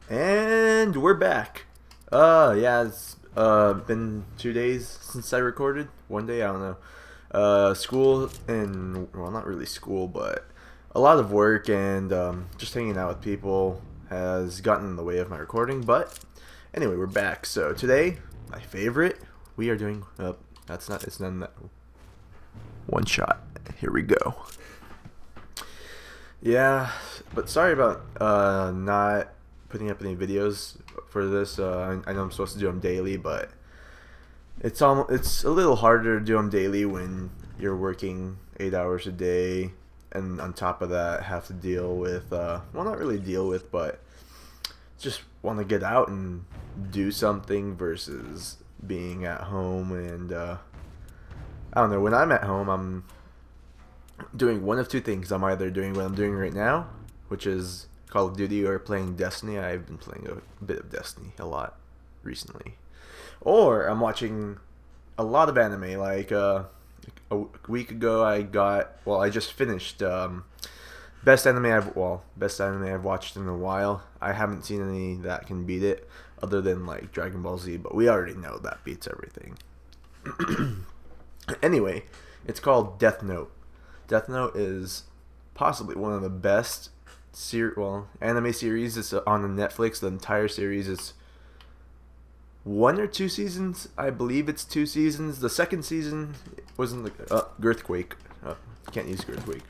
And we're back. Yeah, it's been 2 days since I recorded. One day, I don't know. School and well, not really school, but a lot of work and just hanging out with people has gotten in the way of my recording. But anyway, we're back. So today, my favorite, we are doing. It's none that one shot. Here we go. Yeah, but sorry about not putting up any videos for this. I know I'm supposed to do them daily, but it's a little harder to do them daily when you're working 8 hours a day, and on top of that have to deal with well, not really deal with, but just want to get out and do something versus being at home. And I don't know, when I'm at home, I'm doing one of two things. I'm either doing what I'm doing right now, which is Call of Duty, or playing Destiny. I've been playing a bit of Destiny a lot recently. Or I'm watching a lot of anime. Like a week ago, I just finished best anime I've watched in a while. I haven't seen any that can beat it, other than like Dragon Ball Z, but we already know that beats everything. Anyway, it's called Death Note. Death Note is possibly one of the best anime series. It's on Netflix. The entire series is 1 or 2 seasons. I believe it's 2 seasons. The second season wasn't the Girthquake. Can't use Girthquake.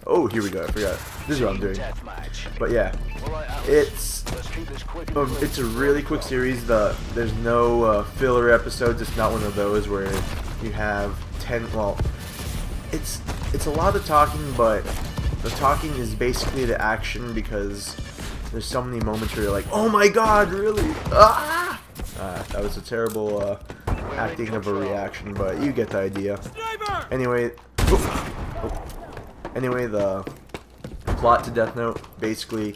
Oh, here we go. I forgot. This is what I'm doing. But yeah, it's a really quick series. There's no filler episodes. It's not one of those where you have 10. Well, it's a lot of talking, but the talking is basically the action, because there's so many moments where you're like, oh my god, really? That was a terrible acting of a reaction, but you get the idea. Anyway, the plot to Death Note, basically,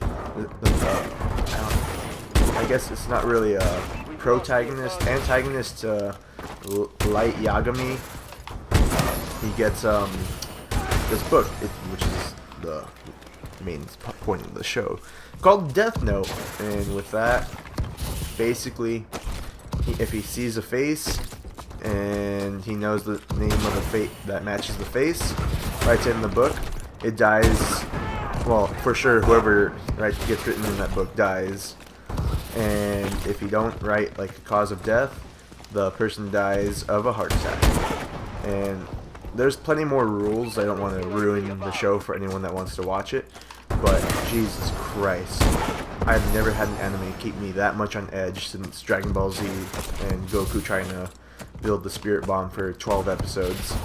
I guess it's not really a antagonist, Light Yagami. He gets this book, which is the main point of the show, called Death Note. And with that, basically, if he sees a face and he knows the name of the fate that matches the face, writes it in the book, it dies. Well, for sure, whoever gets written in that book dies. And if you don't write like the cause of death, the person dies of a heart attack. And there's plenty more rules. I don't want to ruin the show for anyone that wants to watch it, but Jesus Christ, I've never had an anime keep me that much on edge since Dragon Ball Z and Goku trying to build the Spirit Bomb for 12 episodes.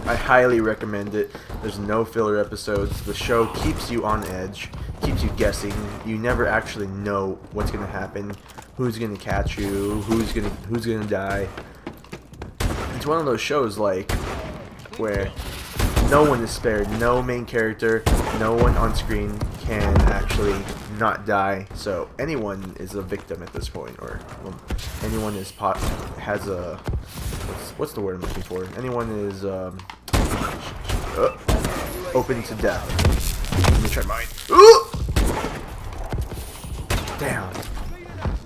I highly recommend it. There's no filler episodes. The show keeps you on edge, keeps you guessing. You never actually know what's gonna happen, who's gonna catch you, who's gonna die. It's one of those shows like where no one is spared. No main character, no one on screen can actually not die. So anyone is a victim at this point, or anyone has a what's the word I'm looking for? Anyone is open to death. Let me try mine. Damn.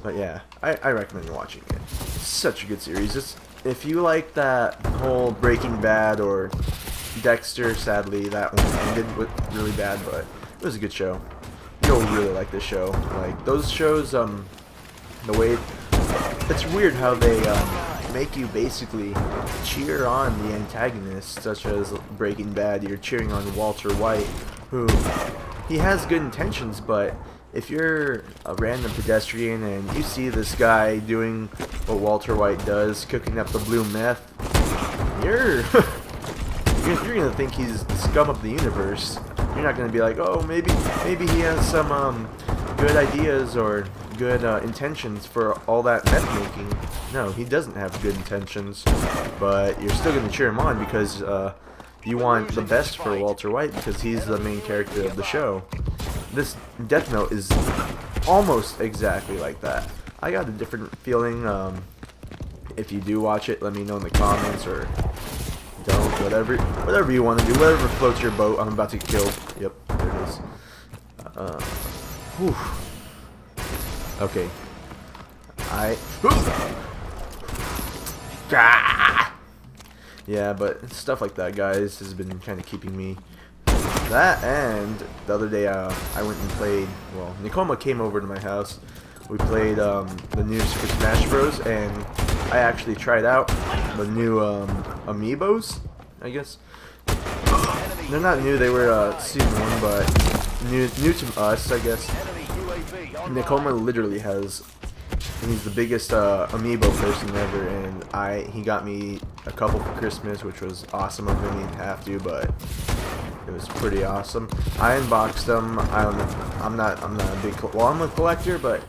But yeah, I recommend watching it. It's such a good series. If you like that whole Breaking Bad or Dexter, sadly that one ended really bad, but it was a good show. You'll really like this show. Like those shows, the way it's weird how they make you basically cheer on the antagonist, such as Breaking Bad. You're cheering on Walter White, who he has good intentions, but if you're a random pedestrian and you see this guy doing what Walter White does, cooking up the blue meth, you're gonna think he's the scum of the universe. You're not gonna be like, oh, maybe he has some good ideas or good intentions for all that meth making. No, he doesn't have good intentions, but you're still gonna cheer him on because you want the best for Walter White, because he's the main character of the show. This Death Note is almost exactly like that. I got a different feeling. If you do watch it, let me know in the comments, or don't. Whatever you want to do. Whatever floats your boat. I'm about to get killed. Yep, there it is. Whew. Okay. Ah! Yeah, but stuff like that, guys, has been kind of keeping me. That, and the other day I went and played. Well, Nikoma came over to my house. We played the new Super Smash Bros. And I actually tried out the new amiibos, I guess. They're not new, they were season 1, but new to us, I guess. Nikoma literally has, he's the biggest amiibo person ever, and he got me a couple for Christmas, which was awesome of him. He didn't have to, but it was pretty awesome. I unboxed them. I don't know. I'm not a big, well, I'm a collector, but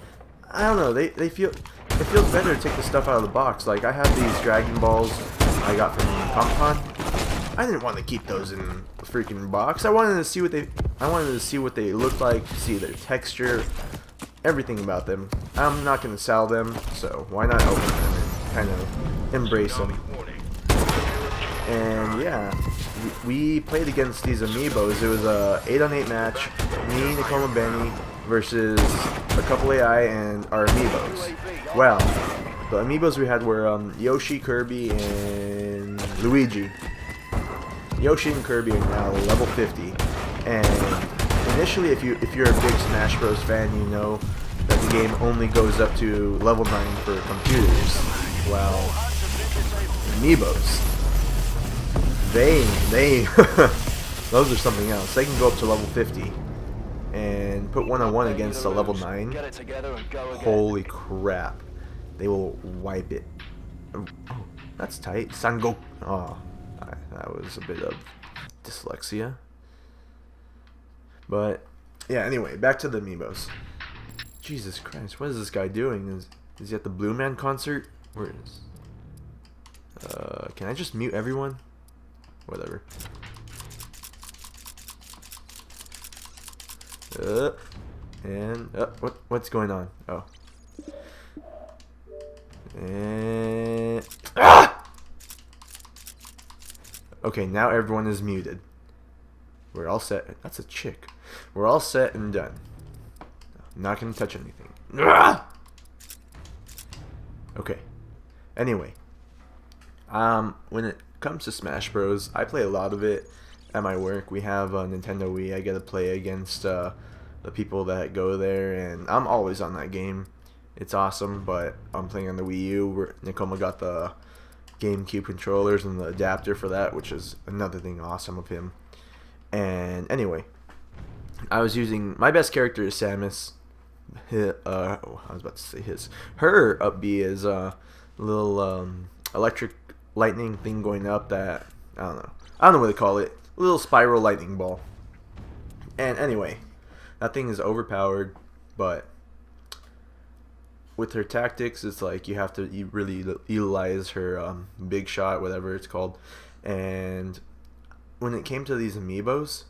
I don't know. It feels better to take the stuff out of the box. Like, I have these Dragon Balls I got from Comic-Con. I didn't want to keep those in the freaking box. I wanted to see what they looked like, see their texture, everything about them. I'm not going to sell them, so why not open them and kind of embrace them. And yeah, we played against these amiibos. It was a 8-on-8 match. Me, Nikoma, Benny versus a couple AI and our amiibos. Well, the amiibos we had were Yoshi, Kirby, and Luigi. Yoshi and Kirby are now level 50, and initially, if you're a big Smash Bros. Fan, you know that the game only goes up to level 9 for computers. Well, amiibos, they those are something else. They can go up to level 50 and put one-on-one against a level 9. Holy crap, they will wipe it. Oh, that's tight. Sango. Oh. That was a bit of dyslexia. But, yeah, anyway, back to the amiibos. Jesus Christ, what is this guy doing? Is he at the Blue Man concert? Where is... can I just mute everyone? Whatever. And, what's going on? Oh. And... Ah! Okay, now everyone is muted. We're all set. That's a chick. We're all set and done. I'm not going to touch anything. Okay. Anyway. When it comes to Smash Bros, I play a lot of it at my work. We have a Nintendo Wii. I get to play against the people that go there, and I'm always on that game. It's awesome, but I'm playing on the Wii U. Where Nikoma got the GameCube controllers and the adapter for that, which is another thing awesome of him. And anyway, I was using, my best character is Samus. I was about to say her up B is a little electric lightning thing going up that I don't know what they call it, a little spiral lightning ball. And anyway, that thing is overpowered, but with her tactics, it's like you have to really utilize her big shot, whatever it's called. And when it came to these amiibos,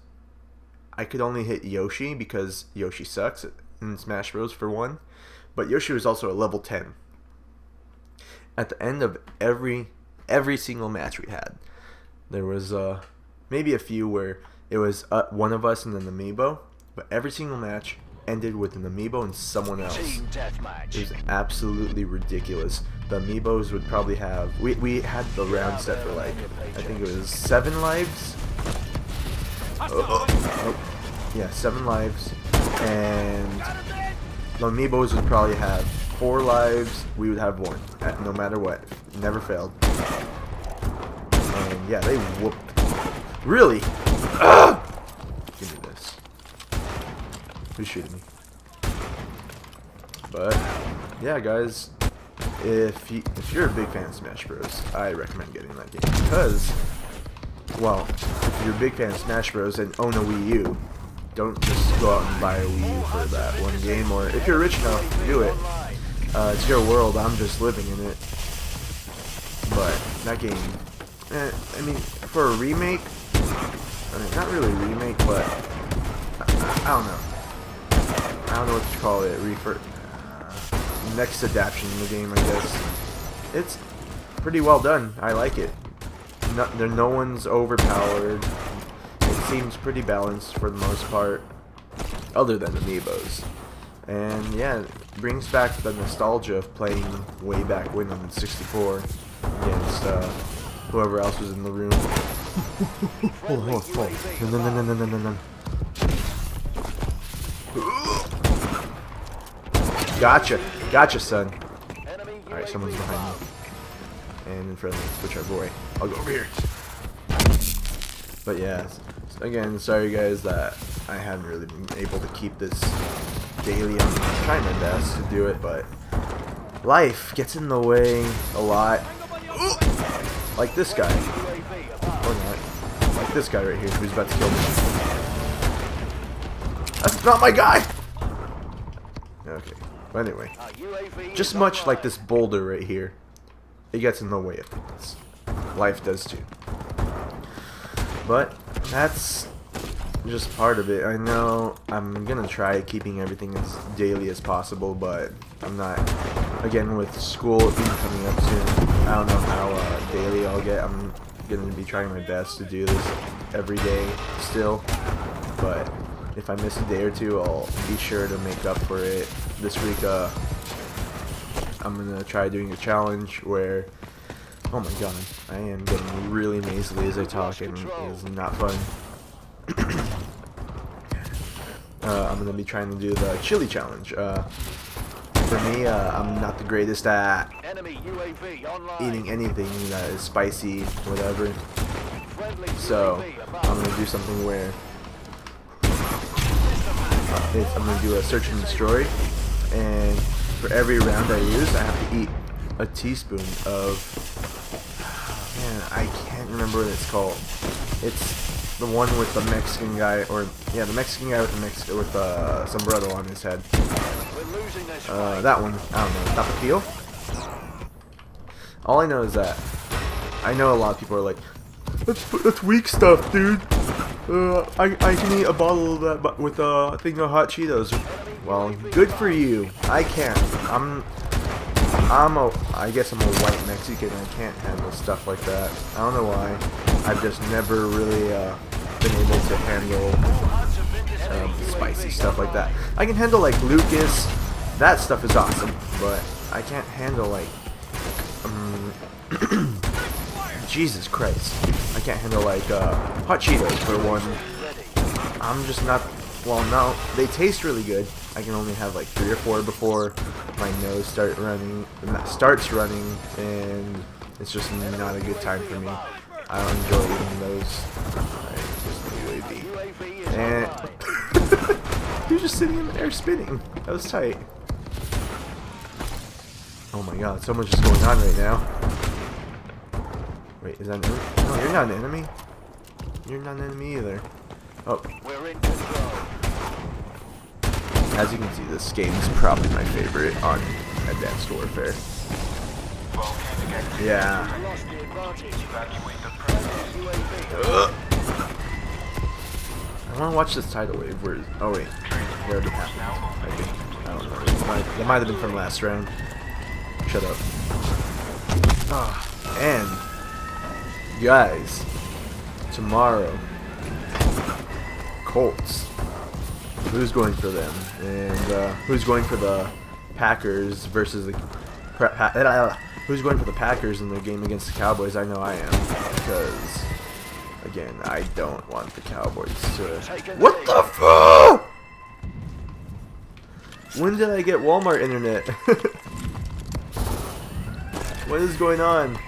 I could only hit Yoshi because Yoshi sucks in Smash Bros. For one. But Yoshi was also a level 10. At the end of every single match we had, there was maybe a few where it was one of us and an amiibo, but every single match ended with an amiibo and someone else. It was absolutely ridiculous. The amiibos would probably have, we had the round set for like, I think it was 7 lives. Yeah, 7 lives. And the amiibos would probably have 4 lives. We would have 1, no matter what. Never failed. And yeah, they whooped. Really? Give me this. Who's shooting me? But yeah, guys, if you're a big fan of Smash Bros, I recommend getting that game because, well, if you're a big fan of Smash Bros and own a Wii U, don't just go out and buy a Wii U for that one game. Or if you're rich enough, do it. It's your world. I'm just living in it. But that game, I mean, for a remake, I mean, not really a remake, but I don't know. I don't know what to call it. Next adaptation of the game, I guess. It's pretty well done. I like it. No one's overpowered. It seems pretty balanced for the most part, other than amiibos. And yeah, it brings back the nostalgia of playing way back when on 64 against whoever else was in the room. No. Gotcha, son. Alright, someone's behind me. And in front of me, whichever way. I'll go over here. But yeah, again, sorry guys that I haven't really been able to keep this daily. I'm trying my best to do it, but life gets in the way a lot. Like this guy. Or not. Like this guy right here who's about to kill me. That's not my guy! Okay. But anyway. Just much like this boulder right here. It gets in the way of things. Life does too. But that's just part of it. I know I'm gonna try keeping everything as daily as possible, but I'm not. Again, with school coming up soon, I don't know how daily I'll get. I'm gonna be trying my best to do this every day still, but if I miss a day or two, I'll be sure to make up for it. This week, I'm gonna try doing a challenge where, oh my god, I am getting really nasally as I talk, and it is not fun. I'm gonna be trying to do the chili challenge. For me, I'm not the greatest at eating anything that is spicy, whatever. So I'm gonna do something where I'm gonna do a search and destroy, and for every round I use, I have to eat a teaspoon of. Man, I can't remember what it's called. It's the one with the Mexican guy, or yeah, the Mexican guy with the sombrero on his head. That one. I don't know. Tapatio? All I know is that I know a lot of people are like, that's weak stuff, dude. I can eat a bottle of that with a thing of hot Cheetos. Well, good for you. I can't. I guess I'm a white Mexican. I can't handle stuff like that. I don't know why. I've just never really been able to handle spicy stuff like that. I can handle like Lucas. That stuff is awesome, but I can't handle like Jesus Christ. I can't handle like hot Cheetos for one. I'm just not. Well, no, they taste really good. I can only have like 3 or 4 before my nose starts running, and it's just not a good time for me. I don't enjoy eating those. UAV. And he was just sitting in the air spinning. That was tight. Oh my god, so much is going on right now. Wait, is that an enemy? No, you're not an enemy. You're not an enemy either. Oh. We're in control. As you can see, this game is probably my favorite on Advanced Warfare. Yeah. I want to watch this tidal wave. Where is? Oh wait, it already happened. I think. I don't know. That might have been from last round. Shut up. And guys, tomorrow, Colts. Who's going for them? And who's going for the Packers versus the who's going for the Packers in their game against the Cowboys? I know I am, because again, I don't want the Cowboys to. What the fuck? When did I get Walmart internet? What is going on?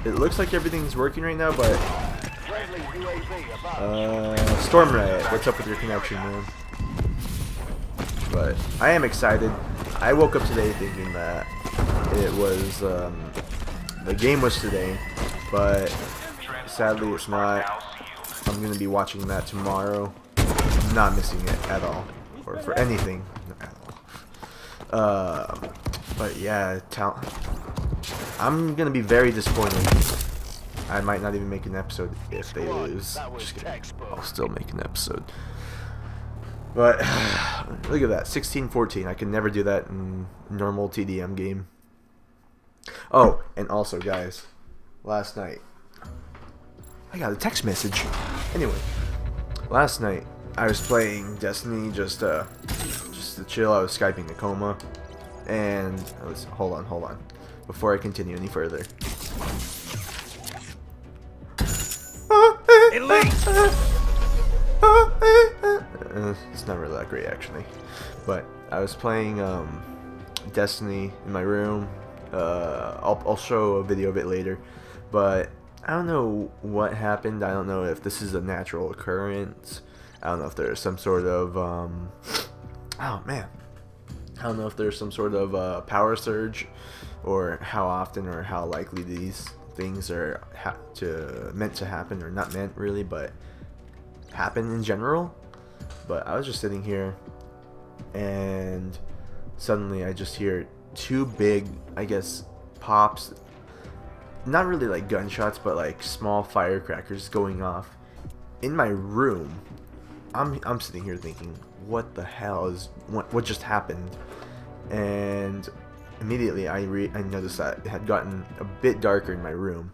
It looks like everything's working right now, but Storm Riot, what's up with your connection, man? But I am excited. I woke up today thinking that it was the game was today, but sadly it's not. I'm gonna be watching that tomorrow. I'm not missing it at all, or for anything at all. But yeah, I'm gonna be very disappointed. I might not even make an episode if they lose. Just kidding. I'll still make an episode. But look at that, 16-14. I can never do that in normal TDM game. Oh, and also, guys, last night I got a text message. Anyway, Last night I was playing Destiny just to chill. I was Skyping Nakoma, and hold on before I continue any further. It's not really that great actually, but I was playing Destiny in my room. I'll show a video of it later, but I don't know what happened. I don't know if this is a natural occurrence. I don't know if there's some sort of oh man, I don't know if there's some sort of power surge, or how often or how likely these things are meant to happen, or not meant really, but happen in general. But I was just sitting here, and suddenly I just hear two big, I guess, pops. Not really like gunshots, but like small firecrackers going off in my room. I'm sitting here thinking, what the hell is what just happened? And immediately I noticed that it had gotten a bit darker in my room.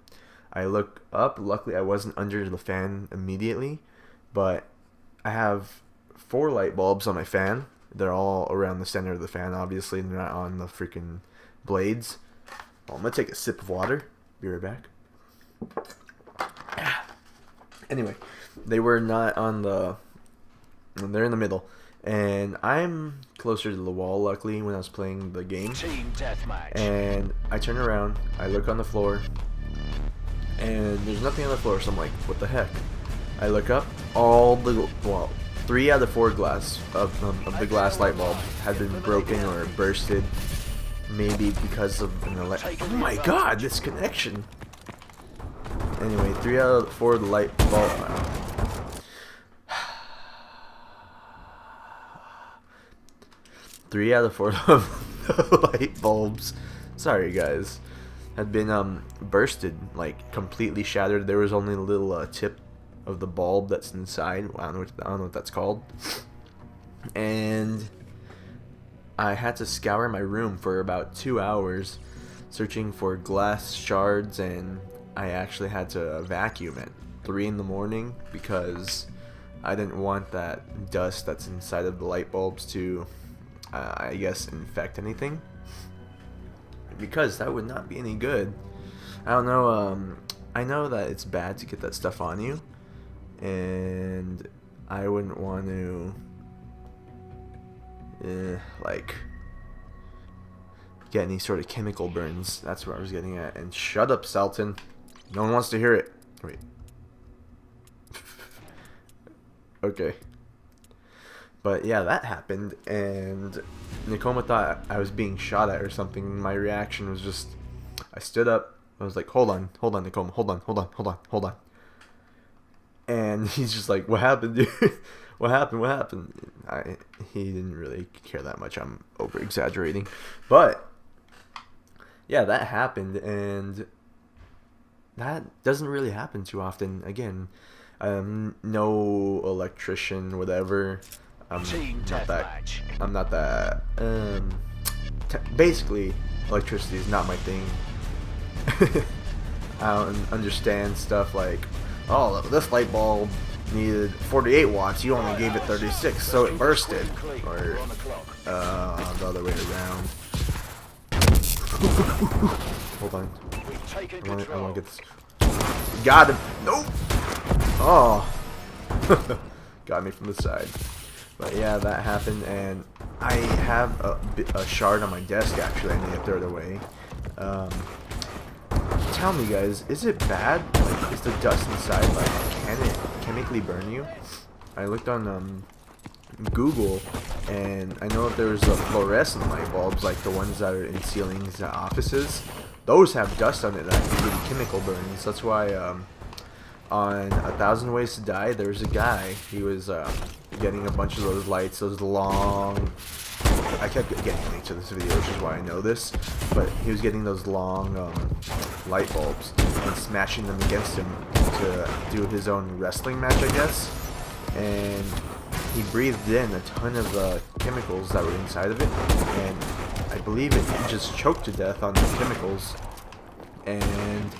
I look up. Luckily, I wasn't under the fan immediately, but I have 4 light bulbs on my fan. They're all around the center of the fan. Obviously, they're not on the freaking blades. Well, I'm gonna take a sip of water. Be right back. Anyway, they were not on the. They're in the middle, and I'm closer to the wall. Luckily, when I was playing the game, and I turn around, I look on the floor, and there's nothing on the floor. So I'm like, what the heck? I look up. All the 3 out of 4 glass of the glass light bulb had been broken or bursted. Maybe because of an oh my god, this connection. Anyway, 3 out of 4 of the light bulb. 3 out of 4 of the light bulbs, sorry guys, had been bursted, like completely shattered. There was only a little tip of the bulb that's inside. I don't know what that's called. And I had to scour my room for about 2 hours searching for glass shards, and I actually had to vacuum at 3 in the morning because I didn't want that dust that's inside of the light bulbs to I guess infect anything, because that would not be any good. I don't know, I know that it's bad to get that stuff on you, and I wouldn't want to like get any sort of chemical burns. That's what I was getting at. And shut up, Salton. No one wants to hear it. Wait. Okay. But yeah, that happened, and Nakoma thought I was being shot at or something. My reaction was just, I stood up. I was like, hold on, Nakoma, hold on. And he's just like, what happened, dude? What happened? He didn't really care that much. I'm over exaggerating, but yeah, that happened, and that doesn't really happen too often. Again, no electrician, whatever. I'm not that. Basically, electricity is not my thing. I don't understand stuff like, oh, this light bulb needed 48 watts. You only gave it 36, so it bursted. Or the other way around. Hold on. I want to get this. Got him. Nope. Oh. Got me from the side. But yeah, that happened, and I have a shard on my desk. Actually, I need to throw it away. Tell me, guys, is it bad? Like, is the dust inside, like, can it chemically burn you? I looked on Google, and I know that there's fluorescent light bulbs, like the ones that are in ceilings at offices. Those have dust on it that can give you chemical burns. That's why on 1,000 Ways to Die, there's a guy. He was getting a bunch of those lights, those long. I kept getting linked to this video, which is why I know this. But he was getting those long light bulbs and smashing them against him to do his own wrestling match, I guess. And he breathed in a ton of chemicals that were inside of it, and I believe it just choked to death on the chemicals. And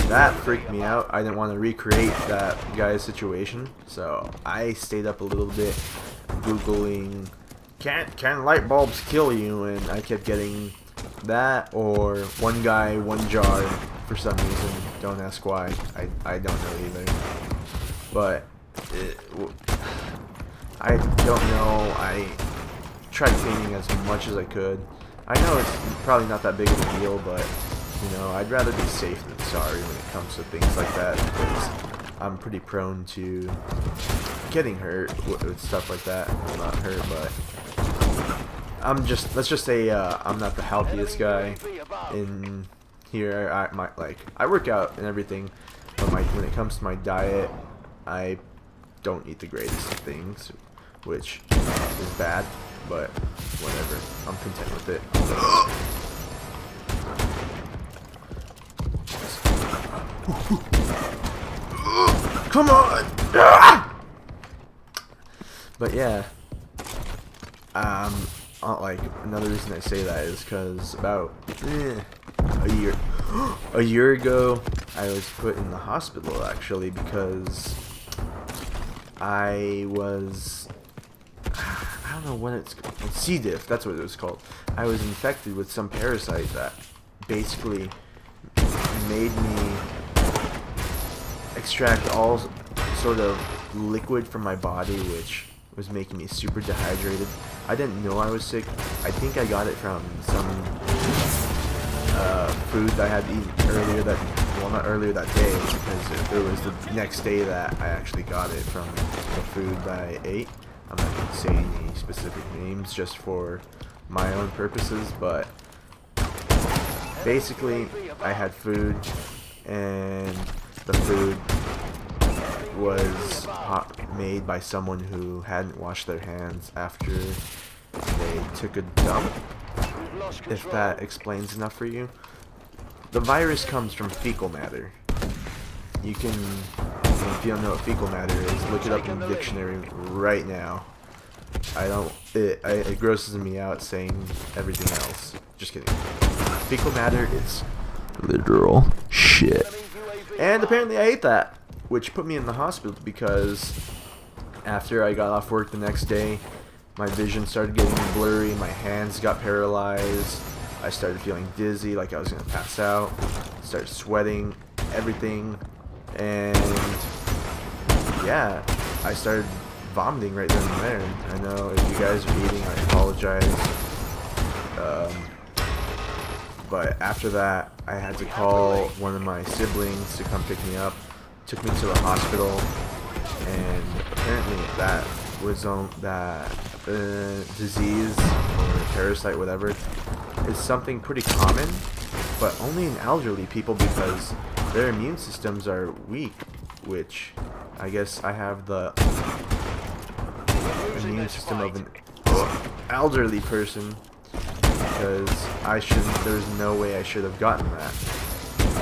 that freaked me out. I didn't want to recreate that guy's situation, so I stayed up a little bit Googling, can light bulbs kill you? And I kept getting that or one guy, one jar for some reason. Don't ask why. I don't know either. But I don't know. I tried cleaning as much as I could. I know it's probably not that big of a deal, but you know, I'd rather be safe than sorry when it comes to things like that, because I'm pretty prone to getting hurt with stuff like that. Well, not hurt, but let's just say I'm not the healthiest guy in here. I work out and everything, but when it comes to my diet, I don't eat the greatest of things, which is bad, but whatever. I'm content with it. Come on! But yeah, like another reason I say that is because about a year ago, I was put in the hospital actually because I don't know what it's called. C. diff, that's what it was called. I was infected with some parasite that basically made me extract all sort of liquid from my body, which was making me super dehydrated. I didn't know I was sick. I think I got it from some food that I had eaten earlier not earlier that day, because it was the next day that I actually got it from the food that I ate. I'm not going to say any specific names just for my own purposes, but basically I had food, and the food was made by someone who hadn't washed their hands after they took a dump, if that explains enough for you. The virus comes from fecal matter. You can, if you don't know what fecal matter is, look it up in the dictionary right now. It grosses me out saying everything else. Just kidding. Fecal matter is literal shit. And apparently I ate that, which put me in the hospital because after I got off work the next day, my vision started getting blurry, my hands got paralyzed, I started feeling dizzy, like I was going to pass out, started sweating, everything, and yeah, I started vomiting right then and there. I know if you guys are eating, I apologize, but after that, I had to call one of my siblings to come pick me up, took me to the hospital, and apparently that was that disease or parasite, whatever, is something pretty common, but only in elderly people because their immune systems are weak, which I guess I have the immune system of an elderly person, because there's no way I should have gotten that.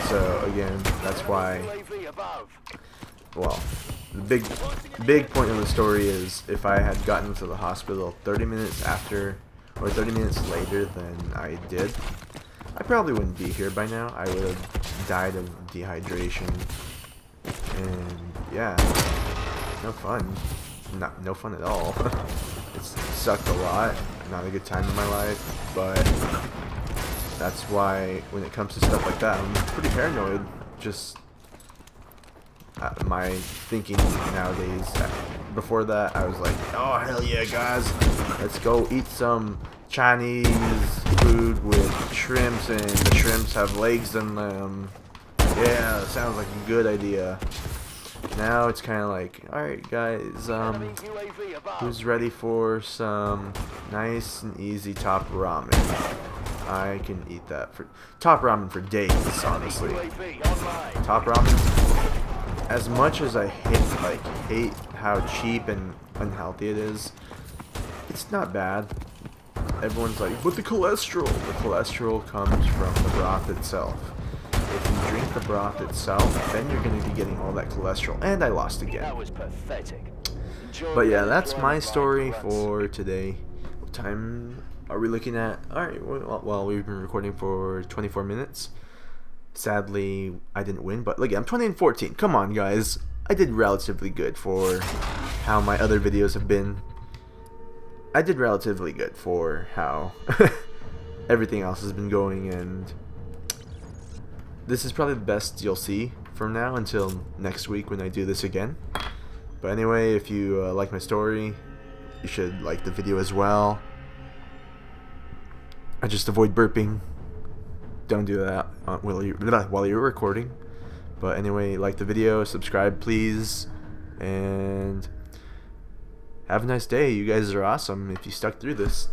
So again, that's why, well, the big point of the story is if I had gotten to the hospital 30 minutes after or 30 minutes later than I did, I probably wouldn't be here by now. I would have died of dehydration. And yeah, no fun. No fun at all. It sucked a lot. Not a good time in my life, but that's why when it comes to stuff like that, I'm pretty paranoid. Just my thinking nowadays. Before that, I was like, oh hell yeah guys, let's go eat some Chinese food with shrimps, and the shrimps have legs in them. Yeah, that sounds like a good idea. Now it's kind of like, alright guys, who's ready for some nice and easy top ramen? I can eat that for top ramen for days, honestly. Top ramen, as much as I hate how cheap and unhealthy it is, it's not bad. Everyone's like, but the cholesterol comes from the broth itself. If you drink the broth itself, then you're going to be getting all that cholesterol. And I lost again. That was pathetic. But yeah, that's my story for today. What time are we looking at? Alright, well, we've been recording for 24 minutes. sadly, I didn't win. But look, I'm 20-14. Come on, guys. I did relatively good for how my other videos have been. I did relatively good for how everything else has been going, and this is probably the best you'll see from now until next week when I do this again. But anyway, if you like my story, you should like the video as well. I just avoid burping. Don't do that while you're recording. But anyway, like the video, subscribe please, and have a nice day. You guys are awesome if you stuck through this.